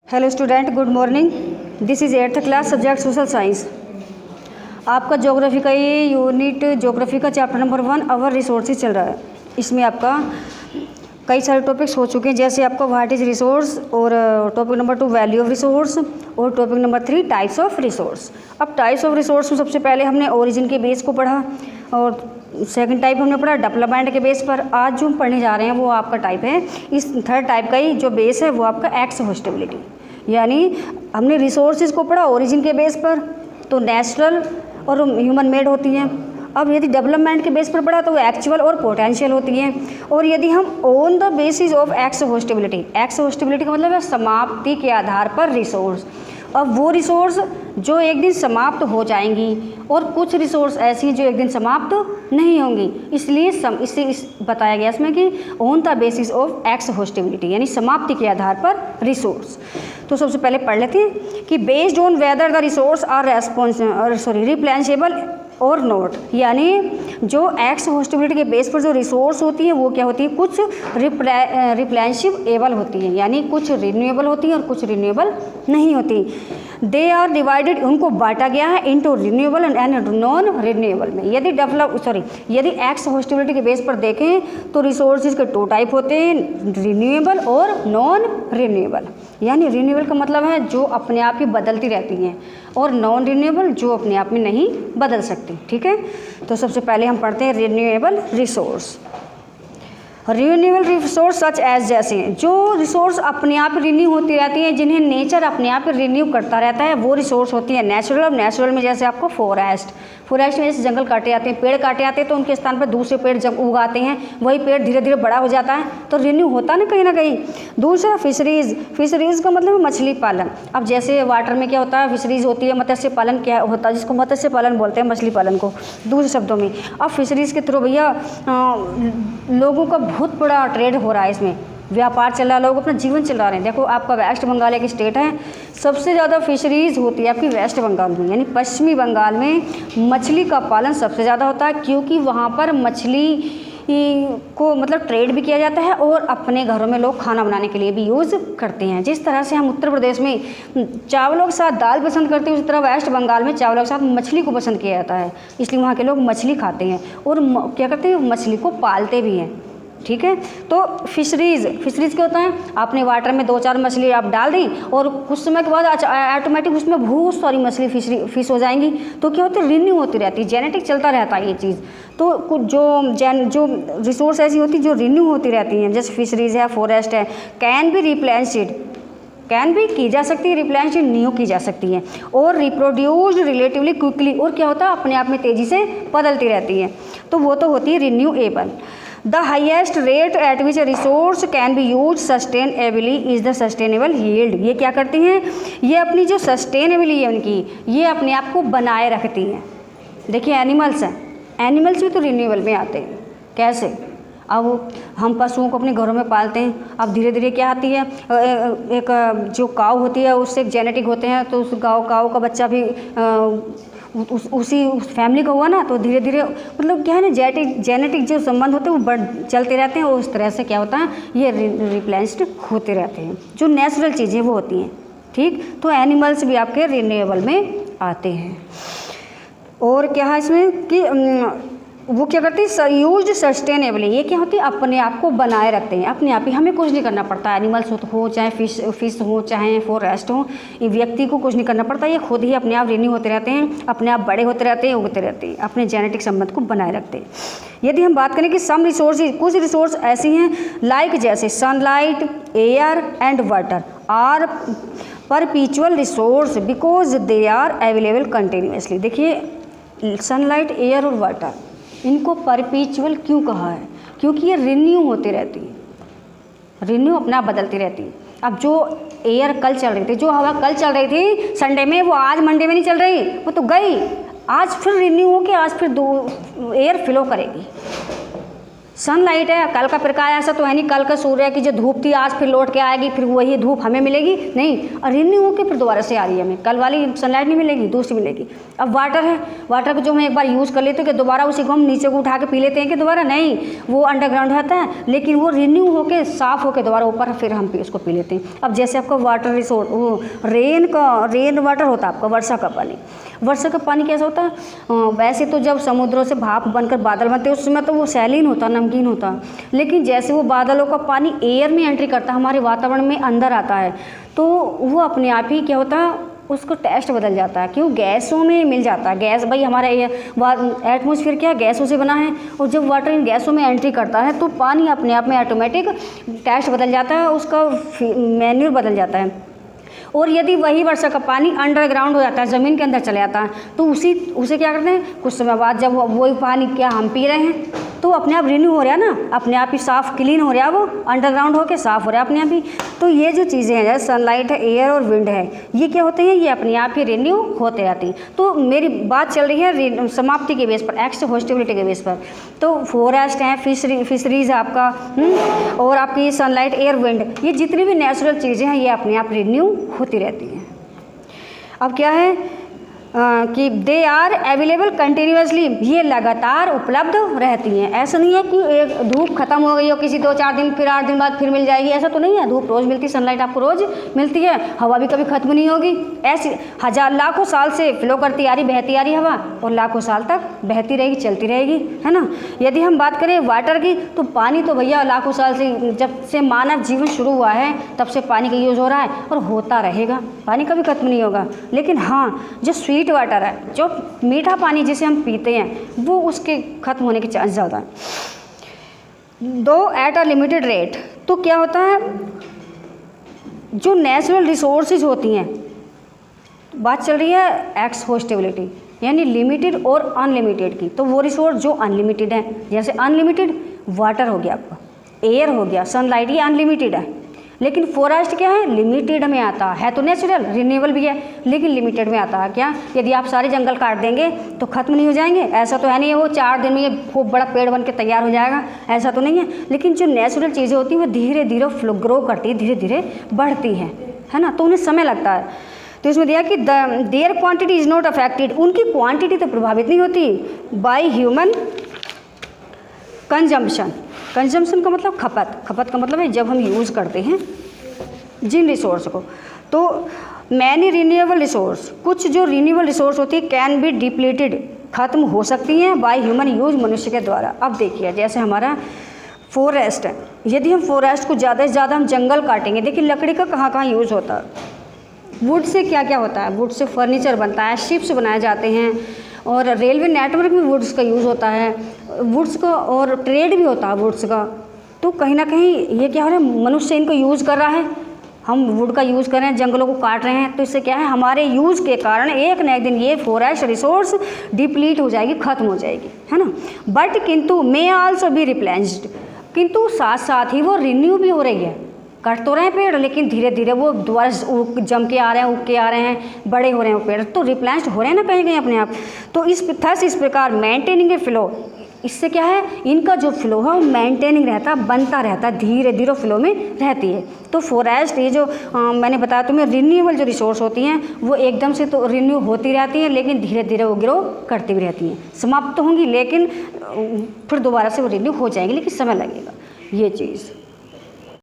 Hello student, good morning. This is 8th class subject social science. आपका geography का ये unit geography का chapter number 1 अवर resources चल रहा है। इसमें आपका कई सारे टॉपिक्स हो चुके हैं, जैसे आपका व्हाट इज़ रिसोर्स, और topic number 2 value of resource, और topic number 3 types of resource. अब टाइप्स ऑफ रिसोर्स में सबसे पहले हमने ओरिजिन के बेस को पढ़ा, और सेकंड टाइप हमने पढ़ा डेवलपमेंट के बेस पर। आज जो हम पढ़ने जा रहे हैं वो आपका टाइप है, इस थर्ड टाइप का ही जो बेस है वो आपका एक्सहॉस्टिबिलिटी। यानी हमने रिसोर्सेज को पढ़ा ओरिजिन के बेस पर, तो नेचुरल और ह्यूमन मेड होती हैं। अब यदि डेवलपमेंट के बेस पर पढ़ा तो वो एक्चुअल और पोटेंशियल होती हैं। और यदि हम ऑन द बेसिस ऑफ एक्सहॉस्टिबिलिटी, एक्सहॉस्टिबिलिटी का मतलब है समाप्ति के आधार पर रिसोर्स। अब वो रिसोर्स जो एक दिन समाप्त हो जाएंगी, और कुछ रिसोर्स ऐसी जो एक दिन समाप्त नहीं होंगी, इसलिए बताया गया इसमें कि ऑन द बेसिस ऑफ एक्सहॉस्टिबिलिटी, यानी समाप्ति के आधार पर रिसोर्स। तो सबसे पहले पढ़ लेते हैं कि based on whether the resource are replenishable और नॉट, यानी जो एक्सहॉस्टिबिलिटी के बेस पर जो रिसोर्स होती है वो क्या होती है, कुछ रिप्लेनिशेबल होती है, यानी कुछ रिन्यूएबल होती है और कुछ रिन्यूएबल नहीं होती। दे आर डिवाइडेड, उनको बांटा गया है into renewable and non renewable में। यदि एक्सहॉस्टिबिलिटी के बेस पर देखें तो रिसोर्सेज के 2 टाइप होते हैं, रिन्यूएबल और नॉन रिन्यूएबल। यानी रिन्यूएबल का मतलब है जो अपने आप ही बदलती रहती हैं, और नॉन रिन्यूएबल जो अपने आप में नहीं बदल सकती। ठीक है, तो सबसे पहले हम पढ़ते हैं renewable resource. Renewable resource such as, जैसे जो रिसोर्स अपने आप रिन्यू होती रहती हैं, जिन्हें नेचर अपने आप रिन्यू करता रहता है, वो रिसोर्स होती है नेचुरल। और नेचुरल में जैसे आपको फॉरेस्ट में जैसे जंगल काटे जाते हैं, पेड़ काटे जाते हैं, तो उनके स्थान पर दूसरे पेड़ जब उगाते हैं, वही पेड़ धीरे धीरे बड़ा हो जाता है, तो रिन्यू होता है ना कहीं। दूसरा फिशरीज़ का मतलब मछली पालन। अब जैसे वाटर में क्या होता है, फिशरीज़ होती है, मत्स्य पालन क्या होता है, जिसको मत्स्य पालन बोलते हैं, मछली पालन को दूसरे शब्दों में। अब फिशरीज़ के थ्रू भैया लोगों का बहुत बड़ा ट्रेड हो रहा है, इसमें व्यापार चल रहा है, लोग अपना जीवन चला रहे हैं। देखो आपका वेस्ट बंगाल एक स्टेट है, सबसे ज़्यादा फिशरीज़ होती है आपकी वेस्ट बंगाल में, यानी पश्चिमी बंगाल में मछली का पालन सबसे ज़्यादा होता है, क्योंकि वहाँ पर मछली को मतलब ट्रेड भी किया जाता है, और अपने घरों में लोग खाना बनाने के लिए भी यूज़ करते हैं। जिस तरह से हम उत्तर प्रदेश में चावलों के साथ दाल पसंद करते हैं, उसी तरह वेस्ट बंगाल में चावलों के साथ मछली को पसंद किया जाता है, इसलिए वहाँ के लोग मछली खाते हैं और क्या करते हैं, मछली को पालते भी हैं। ठीक है, तो फिशरीज़ क्या होता है, आपने वाटर में 2-4 मछली आप डाल दी, और कुछ समय के बाद ऑटोमेटिक उसमें बहुत सारी मछली फिश हो जाएंगी, तो क्या होती है, रिन्यू होती रहती है, जेनेटिक चलता रहता है ये चीज़। तो कुछ जो रिसोर्स ऐसी होती है जो रिन्यू होती रहती हैं, जैसे फिशरीज़ है, फॉरेस्ट है, कैन भी की जा सकती है, रिप्लेनिश्ड न्यू की जा सकती है, और रिप्रोड्यूस्ड रिलेटिवली क्विकली, और क्या होता है, अपने आप में तेज़ी से बदलती रहती है, तो वो तो होती है renewable. The highest rate at which resource can be use sustainably is the sustainable yield. ये क्या करती हैं, ये अपनी जो सस्टेनेबली है उनकी, ये अपने आप को बनाए रखती हैं। देखिए एनिमल्स हैं, एनिमल्स भी तो रिन्यूएबल में आते हैं। कैसे, अब हम पशुओं को अपने घरों में पालते हैं, अब धीरे धीरे क्या आती है, एक जो काऊ होती है उससे एक जेनेटिक होते हैं, तो उस काऊ का बच्चा भी उसी फैमिली का हुआ ना, तो धीरे धीरे मतलब क्या है ना, जेनेटिक जो संबंध होते हैं वो चलते रहते हैं, और उस तरह से क्या होता है, ये रिप्लेनिश्ड होते रहते हैं। जो नेचुरल चीज़ें वो होती हैं। ठीक, तो एनिमल्स भी आपके रिन्यूएबल में आते हैं। और क्या है इसमें कि वो क्या करती है, यूज सस्टेनेबली, ये क्या होती है, अपने आप को बनाए रखते हैं, अपने आप ही, हमें कुछ नहीं करना पड़ता। एनिमल्स हो चाहे फिश हो चाहे फॉरेस्ट हो, ये व्यक्ति को कुछ नहीं करना पड़ता, ये खुद ही अपने आप रिन्यू होते रहते हैं, अपने आप बड़े होते रहते हैं, उगते रहते हैं, अपने जेनेटिक संबंध को बनाए रखते हैं। यदि हम बात करें कि सम रिसोर्सेज, कुछ रिसोर्स ऐसी हैं लाइक जैसे sunlight, air and water are perpetual resource because they are available continuously. देखिए सनलाइट, एयर और वाटर, इनको परपीचुअल क्यों कहा है, क्योंकि ये रिन्यू होती रहती है, रिन्यू अपना बदलती रहती है। अब जो एयर कल चल रही थी, जो हवा कल चल रही थी संडे में, वो आज मंडे में नहीं चल रही, वो तो गई, आज फिर रिन्यू होकर आज फिर एयर फ्लो करेगी। सनलाइट है, कल का प्रकाश ऐसा तो है नहीं कल का सूर्य की जो धूप थी आज फिर लौट के आएगी, फिर वही धूप हमें मिलेगी नहीं, और रिन्यू होकर फिर दोबारा से आ रही है हमें, कल वाली सनलाइट नहीं मिलेगी, दूसरी मिलेगी। अब वाटर है, वाटर को जो हम एक बार यूज़ कर लेते हैं कि दोबारा उसी को हम नीचे को उठा के पी लेते हैं कि दोबारा नहीं, वो अंडरग्राउंड रहता है, लेकिन वो रिन्यू होकर साफ़ होकर दोबारा ऊपर फिर हम उसको पी लेते हैं। अब जैसे आपका वाटर रिसोर्स, वो रेन वाटर होता है आपका, वर्षा का पानी। वर्षा का पानी कैसा होता है, वैसे तो जब समुद्रों से भाप बनकर बादल बनते हैं उस समय तो वो सैलीन होता, नमकीन होता, लेकिन जैसे वो बादलों का पानी एयर में एंट्री करता है, हमारे वातावरण में अंदर आता है, तो वो अपने आप ही क्या होता है, उसको टेस्ट बदल जाता है। क्यों, गैसों में मिल जाता है। गैस भाई हमारा एटमॉस्फेयर क्या है, गैसों से बना है, और जब वाटर इन गैसों में एंट्री करता है तो पानी अपने आप में ऑटोमेटिक टेस्ट बदल जाता है, उसका मैन्यूर बदल जाता है। और यदि वही वर्षा का पानी अंडरग्राउंड हो जाता है, ज़मीन के अंदर चले जाता है, तो उसे क्या करते हैं, कुछ समय बाद जब वही पानी क्या हम पी रहे हैं तो अपने आप रिन्यू हो रहा है ना, अपने आप ही साफ़ क्लीन हो रहा है, वो अंडरग्राउंड होकर साफ़ हो रहा है अपने आप ही। तो ये जो चीज़ें हैं जैसे सनलाइट है, एयर और विंड है, ये क्या होते हैं, ये अपने आप ही रिन्यू होते रहती। तो मेरी बात चल रही है समाप्ति के बेस पर, एक्सहॉस्टिबिलिटी के बेस पर। तो फॉरेस्ट है, फिशरीज़ है आपका, और आपकी सनलाइट, एयर, विंड, ये जितनी भी नेचुरल चीज़ें हैं ये अपने आप रिन्यू होती रहती हैं। अब क्या है कि दे आर अवेलेबल कंटिन्यूसली, ये लगातार उपलब्ध रहती हैं। ऐसा नहीं है कि एक धूप खत्म हो गई हो किसी 2-4 दिन, फिर 8 दिन बाद फिर मिल जाएगी, ऐसा तो नहीं है। धूप रोज़ मिलती है, सनलाइट आपको रोज़ मिलती है, हवा भी कभी खत्म नहीं होगी। ऐसी लाखों साल से फ्लो करती आ रही, बहती आ रही हवा, और लाखों साल तक बहती रहेगी, चलती रहेगी, है ना। यदि हम बात करें वाटर की, तो पानी तो भैया लाखों साल से, जब से मानव जीवन शुरू हुआ है तब से पानी का यूज़ हो रहा है और होता रहेगा, पानी कभी खत्म नहीं होगा। लेकिन हाँ, जो स्वीट वाटर है, जो मीठा पानी जिसे हम पीते हैं, वो उसके खत्म होने के चांस ज़्यादा है, दो एट अ लिमिटेड रेट। तो क्या होता है, जो नेचुरल रिसोर्सेज होती हैं, बात चल रही है एक्सहॉस्टिबिलिटी यानी लिमिटेड और अनलिमिटेड की। तो वो रिसोर्स जो अनलिमिटेड है, जैसे अनलिमिटेड वाटर हो गया आपका, एयर हो गया, सनलाइट, ये अनलिमिटेड है। लेकिन फॉरेस्ट क्या है, लिमिटेड में आता है, तो नेचुरल रिन्यूएबल भी है लेकिन लिमिटेड में आता है। क्या, यदि आप सारे जंगल काट देंगे तो ख़त्म नहीं हो जाएंगे, ऐसा तो है नहीं है वो 4 दिन में ये खूब बड़ा पेड़ बन के तैयार हो जाएगा, ऐसा तो नहीं है। लेकिन जो नेचुरल चीज़ें होती हैं वो धीरे धीरे ग्रो करती है, धीरे धीरे बढ़ती है ना, तो उन्हें समय लगता है। तो इसमें दिया कि their quantity is not affected, उनकी क्वांटिटी तो प्रभावित नहीं होती बाय ह्यूमन कंजम्पशन। कंजम्पशन का मतलब खपत, खपत का मतलब है जब हम यूज़ करते हैं जिन रिसोर्स को। तो मैनी रिन्यूएबल रिसोर्स, कुछ जो रिन्यूएबल रिसोर्स होती है कैन बी डिप्लीटेड, ख़त्म हो सकती हैं बाय ह्यूमन यूज, मनुष्य के द्वारा। अब देखिए जैसे हमारा फॉरेस्ट है, यदि हम फॉरेस्ट को ज़्यादा से ज़्यादा हम जंगल काटेंगे, देखिए लकड़ी का कहाँ कहाँ यूज़ होता है, वुड से क्या क्या होता है, वुड से फर्नीचर बनता है, शिप्स बनाए जाते हैं, और रेलवे नेटवर्क में वुड्स का यूज़ होता है, वुड्स का, और ट्रेड भी होता है वुड्स का। तो कहीं ना कहीं ये क्या हो रहा है, मनुष्य इनको यूज़ कर रहा है, हम वुड का यूज़ कर रहे हैं, जंगलों को काट रहे हैं, तो इससे क्या है, हमारे यूज़ के कारण एक न एक दिन ये फॉरेस्ट रिसोर्स डिप्लीट हो जाएगी, ख़त्म हो जाएगी, है ना। बट किंतु मे आल्सो बी रिप्लेनिश्ड, किंतु साथ साथ ही वो रिन्यू भी हो रही है। कट तो रहे हैं पेड़, लेकिन धीरे धीरे वो दोबारा जम के आ रहे हैं, उग के आ रहे हैं, बड़े हो रहे हैं वो पेड़, तो रिप्लेनिश्ड हो रहे हैं ना कहीं कहीं अपने आप। तो इस प्रकार मेंटेनिंग ए फ्लो, इससे क्या है, इनका जो फ्लो है वो मेंटेनिंग रहता है, बनता रहता है, धीरे धीरे फ्लो में रहती है। तो फॉरेस्ट ये जो मैंने बताया तुम्हें, रिन्यूएबल जो रिसोर्स होती हैं वो एकदम से तो रिन्यू होती रहती हैं, लेकिन धीरे धीरे वो ग्रो करती भी रहती हैं, समाप्त तो होंगी लेकिन फिर दोबारा से वो रिन्यू हो जाएंगी, लेकिन समय लगेगा, ये चीज़।